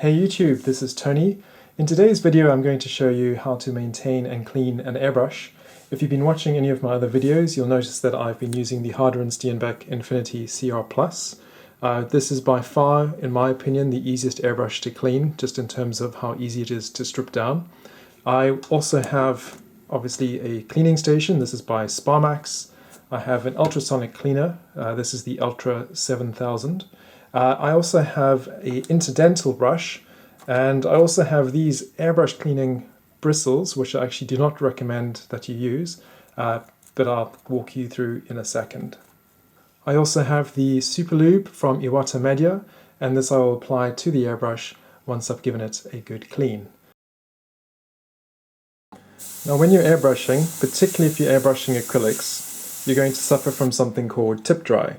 Hey YouTube, this is Tony. In today's video I'm going to show you how to maintain and clean an airbrush. If you've been watching any of my other videos, you'll notice that I've been using the Harder & Steenbeck Infinity CR+. This is by far, in my opinion, the easiest airbrush to clean, just in terms of how easy it is to strip down. I also have, obviously, a cleaning station. This is by Sparmax. I have an ultrasonic cleaner. This is the Ultra 7000. I also have an interdental brush, and I also have these airbrush cleaning bristles, which I actually do not recommend that you use, but I'll walk you through in a second. I also have the Super Lube from Iwata Media, and this I will apply to the airbrush once I've given it a good clean. Now when you're airbrushing, particularly if you're airbrushing acrylics, you're going to suffer from something called tip dry.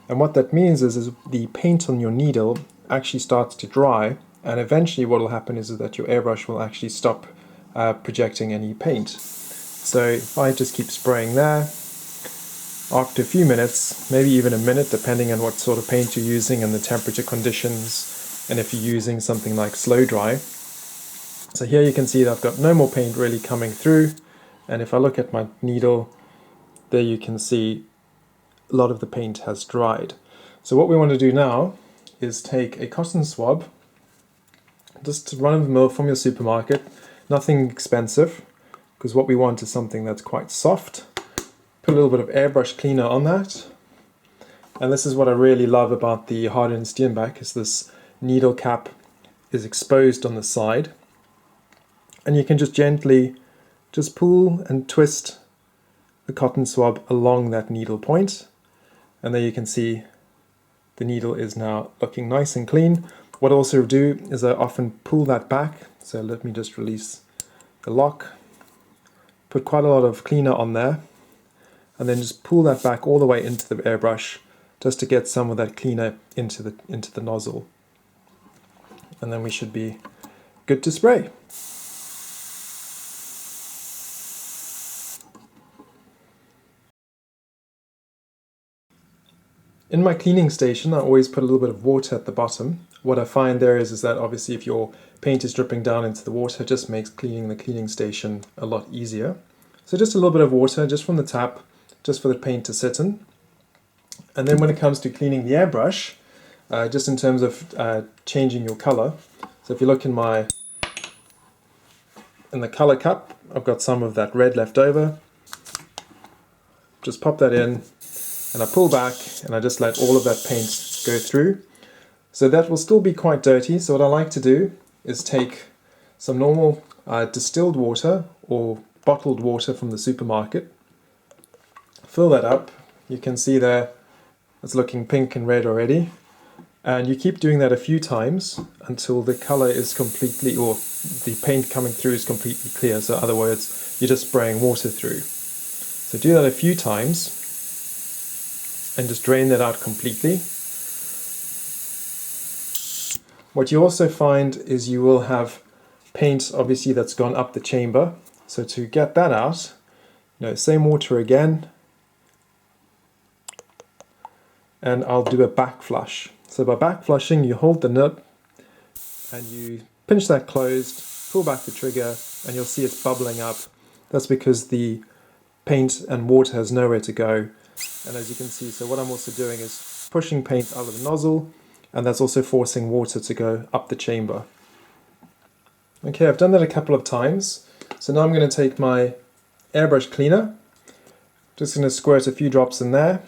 And what that means is the paint on your needle actually starts to dry, and eventually what will happen is that your airbrush will actually stop projecting any paint. So if I just keep spraying there, after a few minutes, maybe even a minute, depending on what sort of paint you're using and the temperature conditions, and if you're using something like slow dry. So here you can see that I've got no more paint really coming through, and if I look at my needle, there you can see a lot of the paint has dried. So what we want to do now is take a cotton swab, just run of the mill from your supermarket, nothing expensive, because what we want is something that's quite soft. Put a little bit of airbrush cleaner on that, and this is what I really love about the Harder & Steenbeck, is this needle cap is exposed on the side, and you can just gently just pull and twist the cotton swab along that needle point. And there you can see the needle is now looking nice and clean. What I also do is I often pull that back. So let me just release the lock. Put quite a lot of cleaner on there. And then just pull that back all the way into the airbrush, just to get some of that cleaner into the nozzle. And then we should be good to spray. In my cleaning station, I always put a little bit of water at the bottom. What I find there is that obviously if your paint is dripping down into the water, it just makes cleaning the cleaning station a lot easier. So just a little bit of water, just from the tap, just for the paint to sit in. And then when it comes to cleaning the airbrush, just in terms of changing your color, so if you look in the color cup, I've got some of that red left over. Just pop that in, and I pull back and I just let all of that paint go through. So that will still be quite dirty, so what I like to do is take some normal distilled water or bottled water from the supermarket, fill that up. You can see there it's looking pink and red already, and you keep doing that a few times until the color is completely, or the paint coming through is completely clear. So in other words, you're just spraying water through. So do that a few times and just drain that out completely. What you also find is you will have paint obviously that's gone up the chamber. So to get that out, same water again, and I'll do a back flush. So by back flushing, you hold the nib and you pinch that closed, pull back the trigger, and you'll see it's bubbling up. That's because the paint and water has nowhere to go. And as you can see, so what I'm also doing is pushing paint out of the nozzle, and that's also forcing water to go up the chamber. Okay, I've done that a couple of times. So now I'm going to take my airbrush cleaner, just going to squirt a few drops in there.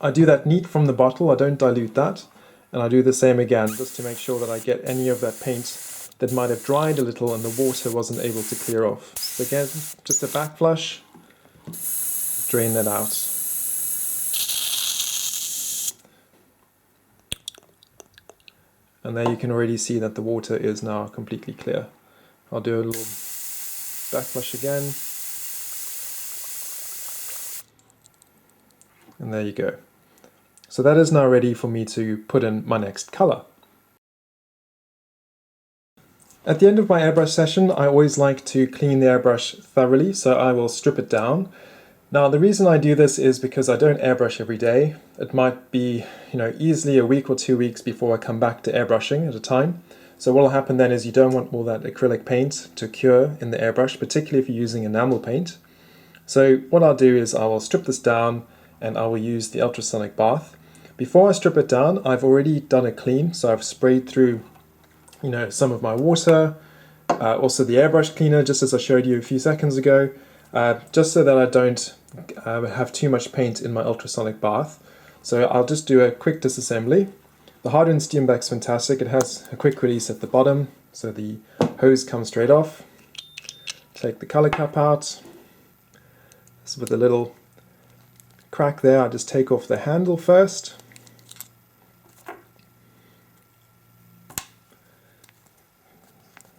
I do that neat from the bottle, I don't dilute that, and I do the same again, just to make sure that I get any of that paint that might have dried a little and the water wasn't able to clear off. So again, just a back flush, drain that out. And there you can already see that the water is now completely clear. I'll do a little back flush again. And there you go. So that is now ready for me to put in my next color. At the end of my airbrush session, I always like to clean the airbrush thoroughly, so I will strip it down. Now the reason I do this is because I don't airbrush every day. It might be, easily a week or 2 weeks before I come back to airbrushing at a time. So what will happen then is you don't want all that acrylic paint to cure in the airbrush, particularly if you're using enamel paint. So what I'll do is I will strip this down and I will use the ultrasonic bath. Before I strip it down, I've already done a clean, so I've sprayed through some of my water, also the airbrush cleaner, just as I showed you a few seconds ago, just so that I don't have too much paint in my ultrasonic bath. So I'll just do a quick disassembly. The hardened steam back's fantastic. It has a quick release at the bottom, so the hose comes straight off. Take the color cap out. So with a little crack there, I just take off the handle first.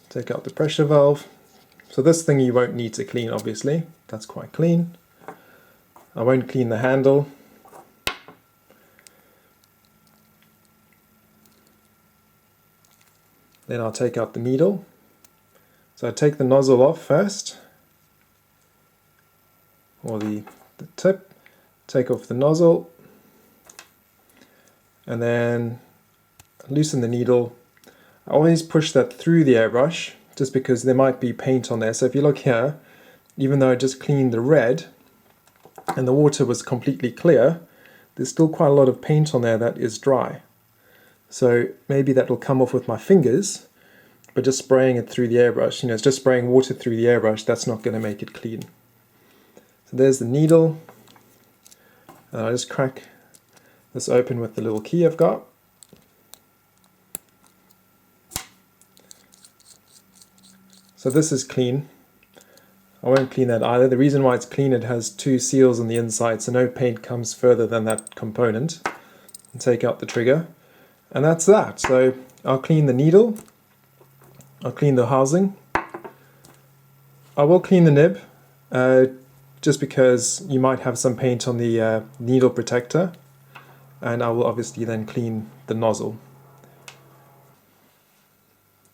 Take out the pressure valve. So this thing you won't need to clean, obviously. That's quite clean. I won't clean the handle. Then I'll take out the needle. So I take the nozzle off first, or the tip, take off the nozzle, and then loosen the needle. I always push that through the airbrush, just because there might be paint on there. So if you look here, even though I just cleaned the red, and the water was completely clear, there's still quite a lot of paint on there that is dry. So maybe that will come off with my fingers, but just spraying it through the airbrush, it's just spraying water through the airbrush, that's not going to make it clean. So there's the needle. I'll just crack this open with the little key I've got. So this is clean. I won't clean that either. The reason why it's clean, it has 2 seals on the inside, so no paint comes further than that component. And take out the trigger. And that's that. So I'll clean the needle. I'll clean the housing. I will clean the nib, just because you might have some paint on the needle protector. And I will obviously then clean the nozzle.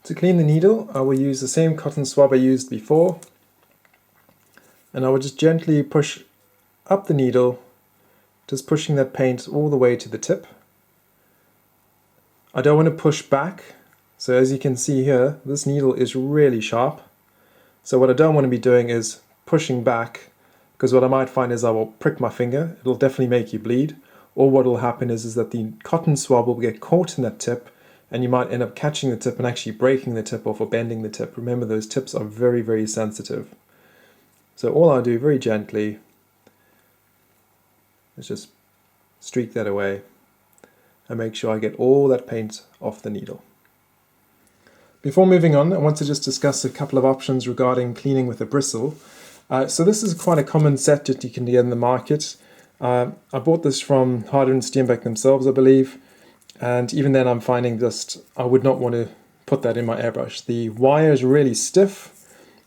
To clean the needle, I will use the same cotton swab I used before. And I will just gently push up the needle, just pushing that paint all the way to the tip. I don't want to push back, so as you can see here, this needle is really sharp. So what I don't want to be doing is pushing back, because what I might find is I will prick my finger. It'll definitely make you bleed. Or what will happen is that the cotton swab will get caught in that tip, and you might end up catching the tip and actually breaking the tip off or bending the tip. Remember, those tips are very, very sensitive. So all I'll do very gently is just streak that away and make sure I get all that paint off the needle. Before moving on, I want to just discuss a couple of options regarding cleaning with a bristle. So this is quite a common set that you can get in the market. I bought this from Harder and Steenbeck themselves, I believe. And even then I'm finding I would not want to put that in my airbrush. The wire is really stiff.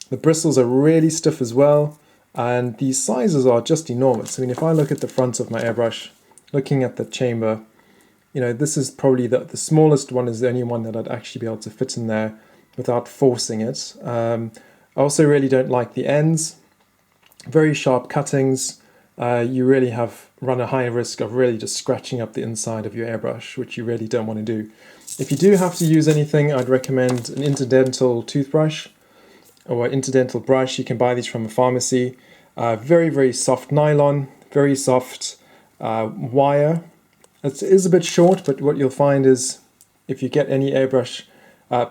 The bristles are really stiff as well, and these sizes are just enormous. I mean, if I look at the front of my airbrush, looking at the chamber, this is probably the smallest one, is the only one that I'd actually be able to fit in there without forcing it. I also really don't like the ends. Very sharp cuttings. You really run a high risk of really just scratching up the inside of your airbrush, which you really don't want to do. If you do have to use anything, I'd recommend an interdental toothbrush or interdental brush. You can buy these from a pharmacy. Very, very soft nylon, very soft wire. It is a bit short, but what you'll find is if you get any airbrush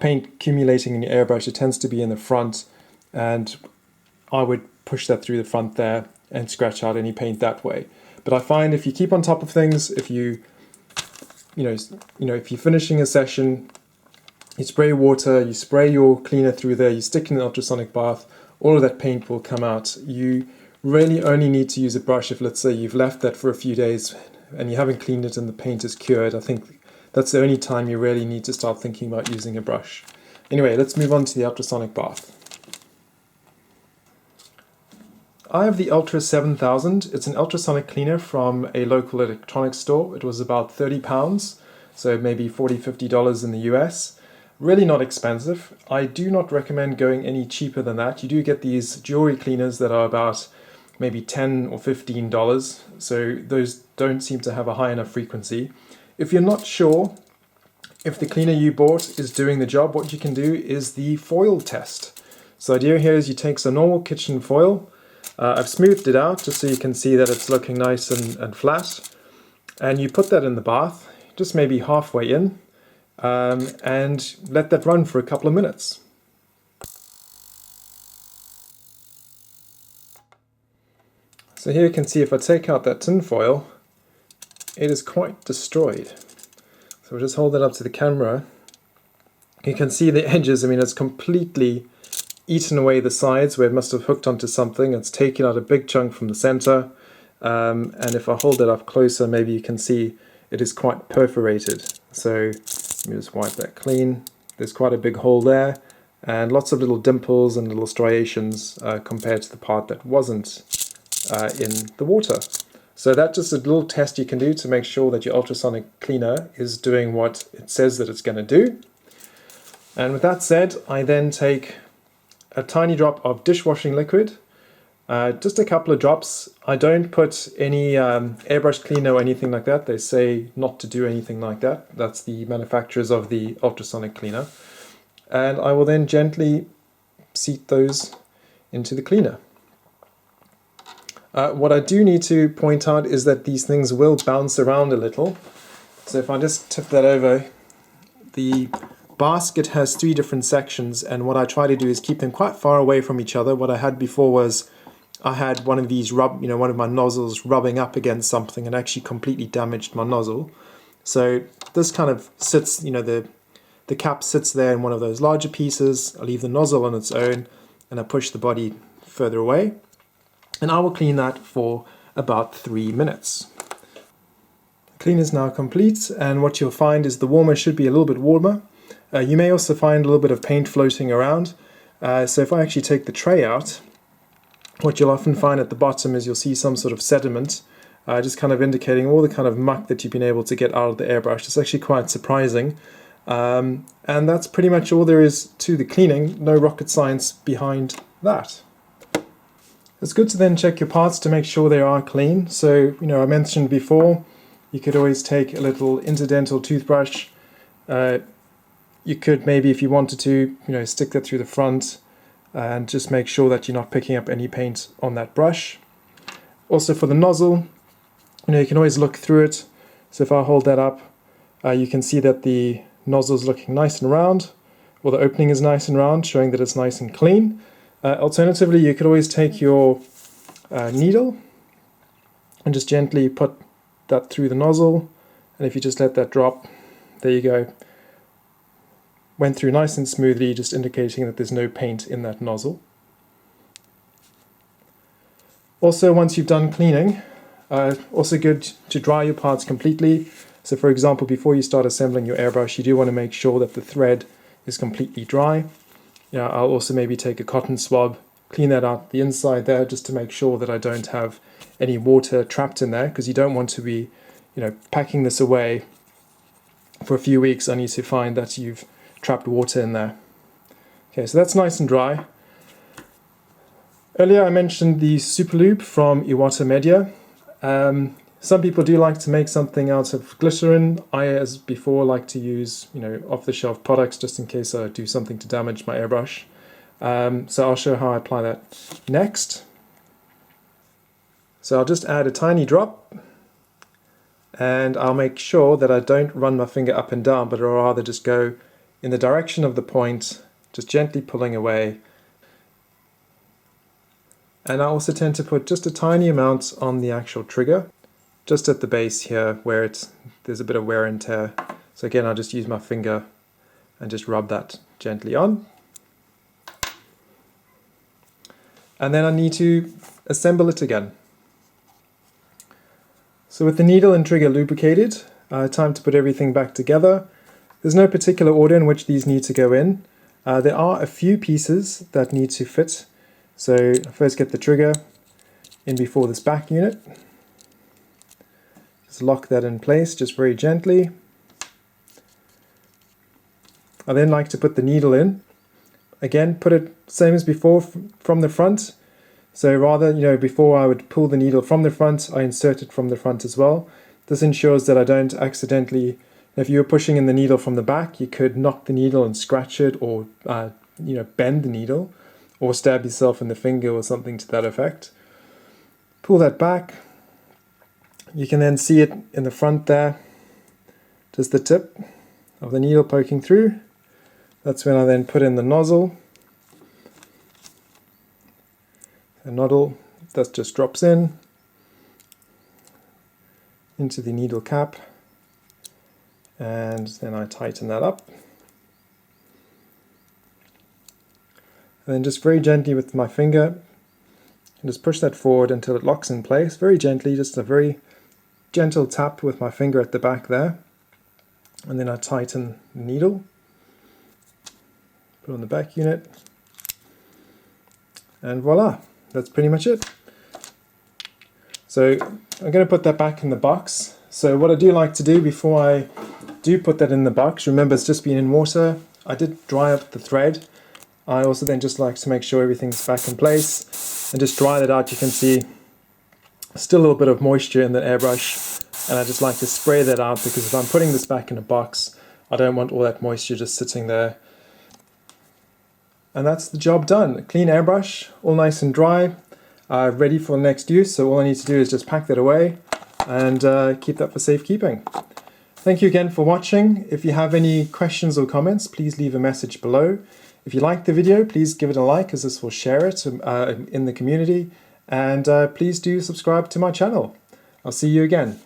paint accumulating in your airbrush, it tends to be in the front, and I would push that through the front there and scratch out any paint that way. But I find if you keep on top of things, if if you're finishing a session, you spray water, you spray your cleaner through there, you stick in an ultrasonic bath, all of that paint will come out. You really only need to use a brush if, let's say, you've left that for a few days and you haven't cleaned it and the paint is cured. I think that's the only time you really need to start thinking about using a brush. Anyway, let's move on to the ultrasonic bath. I have the Ultra 7000. It's an ultrasonic cleaner from a local electronics store. It was about £30, so maybe $40, $50 in the US. Really not expensive. I do not recommend going any cheaper than that. You do get these jewelry cleaners that are about maybe $10 or $15, so those don't seem to have a high enough frequency. If you're not sure if the cleaner you bought is doing the job, what you can do is the foil test. So the idea here is you take some normal kitchen foil. I've smoothed it out just so you can see that it's looking nice and flat. And you put that in the bath, just maybe halfway in, and let that run for a couple of minutes. So here you can see if I take out that tin foil, it is quite destroyed. So we'll just hold that up to the camera. You can see the edges, I mean, it's completely eaten away the sides where it must have hooked onto something. It's taken out a big chunk from the center. And if I hold that up closer, maybe you can see it is quite perforated. So let me just wipe that clean. There's quite a big hole there and lots of little dimples and little striations compared to the part that wasn't in the water. So that's just a little test you can do to make sure that your ultrasonic cleaner is doing what it says that it's going to do. And with that said, I then take a tiny drop of dishwashing liquid, just a couple of drops. I don't put any airbrush cleaner or anything like that. They say not to do anything like that. That's the manufacturers of the ultrasonic cleaner. And I will then gently seat those into the cleaner. What I do need to point out is that these things will bounce around a little. So if I just tip that over, the basket has 3 different sections, and what I try to do is keep them quite far away from each other. What I had before was I had one of these one of my nozzles rubbing up against something and actually completely damaged my nozzle. So this kind of sits, the cap sits there in one of those larger pieces. I leave the nozzle on its own and I push the body further away. And I will clean that for about 3 minutes. The clean is now complete, and what you'll find is the warmer should be a little bit warmer. You may also find a little bit of paint floating around. So if I actually take the tray out, what you'll often find at the bottom is you'll see some sort of sediment, just kind of indicating all the kind of muck that you've been able to get out of the airbrush. It's actually quite surprising. And that's pretty much all there is to the cleaning. No rocket science behind that. It's good to then check your parts to make sure they are clean. So, I mentioned before, you could always take a little interdental toothbrush. You could maybe, if you wanted to, stick that through the front and just make sure that you're not picking up any paint on that brush. Also for the nozzle, you can always look through it. So if I hold that up, you can see that the nozzle is looking nice and round, or the opening is nice and round, showing that it's nice and clean. Alternatively, you could always take your needle and just gently put that through the nozzle, and if you just let that drop, there you go. Went through nice and smoothly, just indicating that there's no paint in that nozzle. Also, once you've done cleaning, also good to dry your parts completely. So for example, before you start assembling your airbrush, you do want to make sure that the thread is completely dry. I'll also maybe take a cotton swab, clean that out the inside there, just to make sure that I don't have any water trapped in there, because you don't want to be, packing this away for a few weeks only to find that you've trapped water in there. Okay, so that's nice and dry. Earlier I mentioned the Super Lube from Iwata Media. Some people do like to make something out of glycerin. I, as before, like to use off-the-shelf products just in case I do something to damage my airbrush. So I'll show how I apply that next. So I'll just add a tiny drop, and I'll make sure that I don't run my finger up and down, but I'll rather just go in the direction of the point, just gently pulling away. And I also tend to put just a tiny amount on the actual trigger, just at the base here where there's a bit of wear and tear. So again, I'll just use my finger and just rub that gently on. And then I need to assemble it again. So with the needle and trigger lubricated, time to put everything back together. There's no particular order in which these need to go in. There are a few pieces that need to fit. So first get the trigger in before this back unit. Just lock that in place just very gently. I then like to put the needle in. Again, put it same as before from the front. So rather, before I would pull the needle from the front, I insert it from the front as well. This ensures that I don't accidentally, if you were pushing in the needle from the back, you could knock the needle and scratch it, or bend the needle, or stab yourself in the finger or something to that effect. Pull that back. You can then see it in the front there, just the tip of the needle poking through. That's when I then put in the nozzle. The nozzle that just drops in into the needle cap, and then I tighten that up. And then just very gently with my finger, and just push that forward until it locks in place. Very gently, just a very gentle tap with my finger at the back there. And then I tighten the needle, put on the back unit, and voila, that's pretty much it. So I'm going to put that back in the box. So what I do like to do before I do put that in the box, remember it's just been in water, I did dry up the thread. I also then just like to make sure everything's back in place and just dry that out. You can see still a little bit of moisture in the airbrush, and I just like to spray that out, because if I'm putting this back in a box, I don't want all that moisture just sitting there. And that's the job done. A clean airbrush, all nice and dry, ready for the next use. So all I need to do is just pack that away and keep that for safekeeping. Thank you again for watching. If you have any questions or comments, please leave a message below. If you liked the video, please give it a like, as this will share it in the community. And please do subscribe to my channel. I'll see you again.